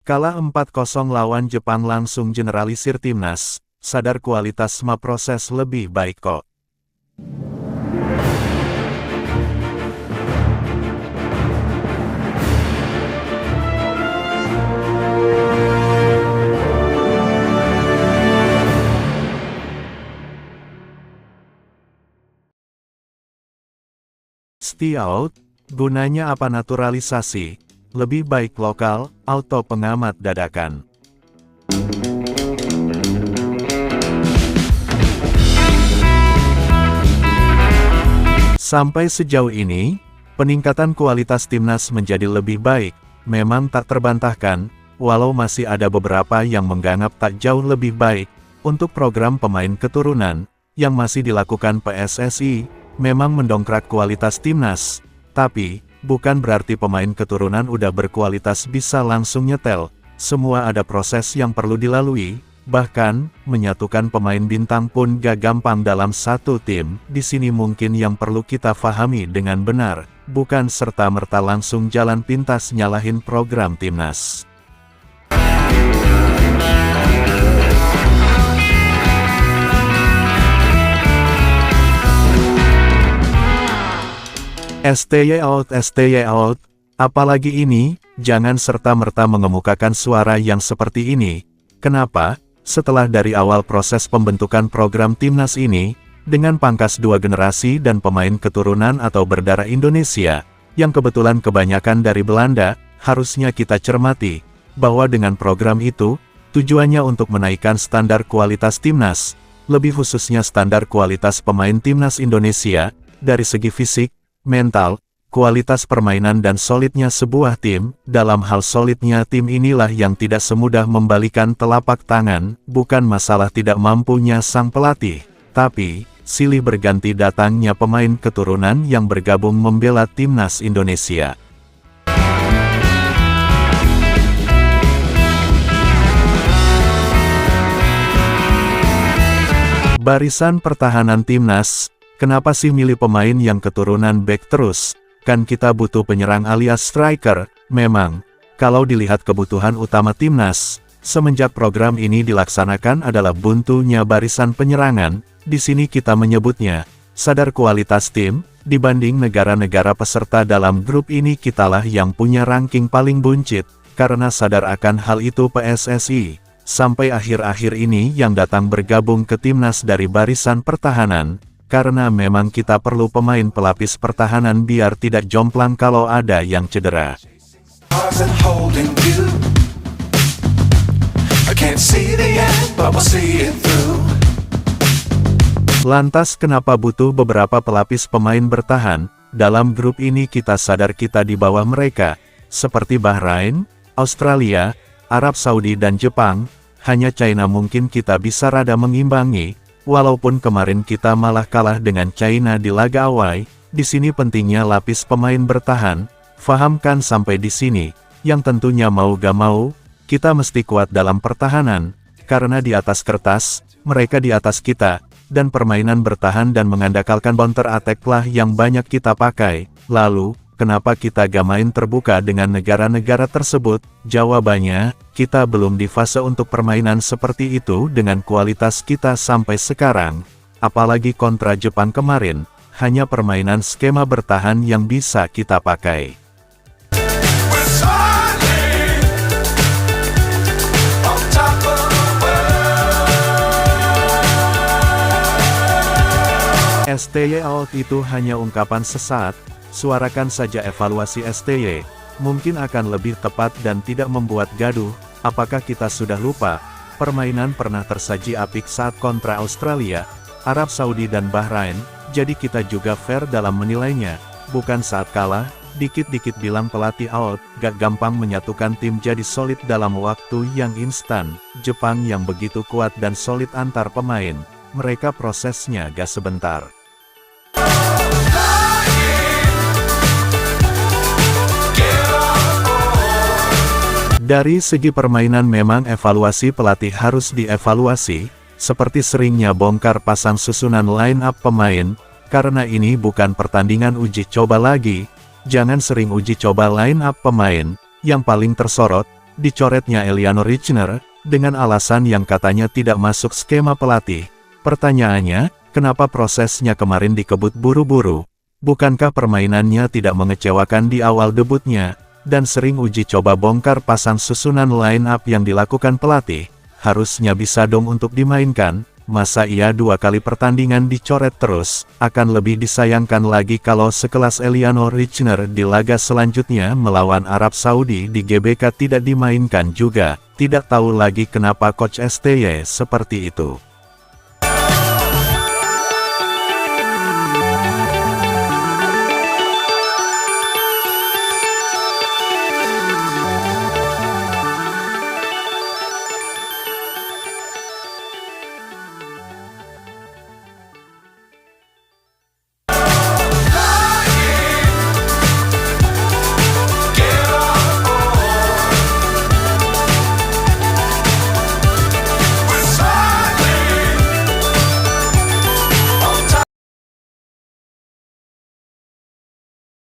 Kalah 4-0 lawan Jepang langsung generalisir timnas, sadar kualitas semua proses lebih baik kok. Stay out, gunanya apa naturalisasi? Lebih baik lokal, auto pengamat dadakan. Sampai sejauh ini, peningkatan kualitas timnas menjadi lebih baik, memang tak terbantahkan, walau masih ada beberapa yang menganggap tak jauh lebih baik. Untuk program pemain keturunan, yang masih dilakukan PSSI, memang mendongkrak kualitas timnas, tapi bukan berarti pemain keturunan udah berkualitas bisa langsung nyetel. Semua ada proses yang perlu dilalui, bahkan menyatukan pemain bintang pun gak gampang dalam satu tim. Di sini mungkin yang perlu kita pahami dengan benar, bukan serta-merta langsung jalan pintas nyalahin program timnas. STY out, apalagi ini, jangan serta-merta mengemukakan suara yang seperti ini. Kenapa? Setelah dari awal proses pembentukan program timnas ini, dengan pangkas dua generasi dan pemain keturunan atau berdarah Indonesia, yang kebetulan kebanyakan dari Belanda, harusnya kita cermati, bahwa dengan program itu, tujuannya untuk menaikkan standar kualitas timnas, lebih khususnya standar kualitas pemain timnas Indonesia, dari segi fisik, mental, kualitas permainan dan solidnya sebuah tim. Dalam hal solidnya tim inilah yang tidak semudah membalikan telapak tangan, bukan masalah tidak mampunya sang pelatih, tapi silih berganti datangnya pemain keturunan yang bergabung membela timnas Indonesia. Barisan pertahanan timnas, kenapa sih milih pemain yang keturunan back terus? Kan kita butuh penyerang alias striker. Memang, kalau dilihat kebutuhan utama timnas, semenjak program ini dilaksanakan adalah buntunya barisan penyerangan. Di sini kita menyebutnya, sadar kualitas tim, dibanding negara-negara peserta dalam grup ini kitalah yang punya ranking paling buncit. Karena sadar akan hal itu PSSI, sampai akhir-akhir ini yang datang bergabung ke timnas dari barisan pertahanan. Karena memang kita perlu pemain pelapis pertahanan biar tidak jomplang kalau ada yang cedera. Lantas kenapa butuh beberapa pelapis pemain bertahan? Dalam grup ini kita sadar kita di bawah mereka, seperti Bahrain, Australia, Arab Saudi dan Jepang. Hanya China mungkin kita bisa rada mengimbangi. Walaupun kemarin kita malah kalah dengan China di laga awal, di sini pentingnya lapis pemain bertahan. Fahamkan sampai di sini, yang tentunya mau gak mau, kita mesti kuat dalam pertahanan, karena di atas kertas, mereka di atas kita, dan permainan bertahan dan mengandalkan counter attack lah yang banyak kita pakai. Lalu, kenapa kita gak main terbuka dengan negara-negara tersebut? Jawabannya, kita belum di fase untuk permainan seperti itu dengan kualitas kita sampai sekarang. Apalagi kontra Jepang kemarin, hanya permainan skema bertahan yang bisa kita pakai. STY out itu hanya ungkapan sesaat. Suarakan saja evaluasi STY, mungkin akan lebih tepat dan tidak membuat gaduh. Apakah kita sudah lupa, permainan pernah tersaji apik saat kontra Australia, Arab Saudi dan Bahrain, jadi kita juga fair dalam menilainya, bukan saat kalah, dikit-dikit bilang pelatih out, gak gampang menyatukan tim jadi solid dalam waktu yang instan. Jepang yang begitu kuat dan solid antar pemain, mereka prosesnya gak sebentar. Dari segi permainan memang evaluasi pelatih harus dievaluasi, seperti seringnya bongkar pasang susunan line up pemain, karena ini bukan pertandingan uji coba lagi, jangan sering uji coba line up pemain, yang paling tersorot, dicoretnya Eliano Richner, dengan alasan yang katanya tidak masuk skema pelatih. Pertanyaannya, kenapa prosesnya kemarin dikebut buru-buru? Bukankah permainannya tidak mengecewakan di awal debutnya, dan sering uji coba bongkar pasang susunan line up yang dilakukan pelatih? Harusnya bisa dong untuk dimainkan. Masa iya 2 kali pertandingan dicoret terus? Akan lebih disayangkan lagi kalau sekelas Eliano Richner di laga selanjutnya melawan Arab Saudi di GBK tidak dimainkan juga. Tidak tahu lagi kenapa Coach STY seperti itu.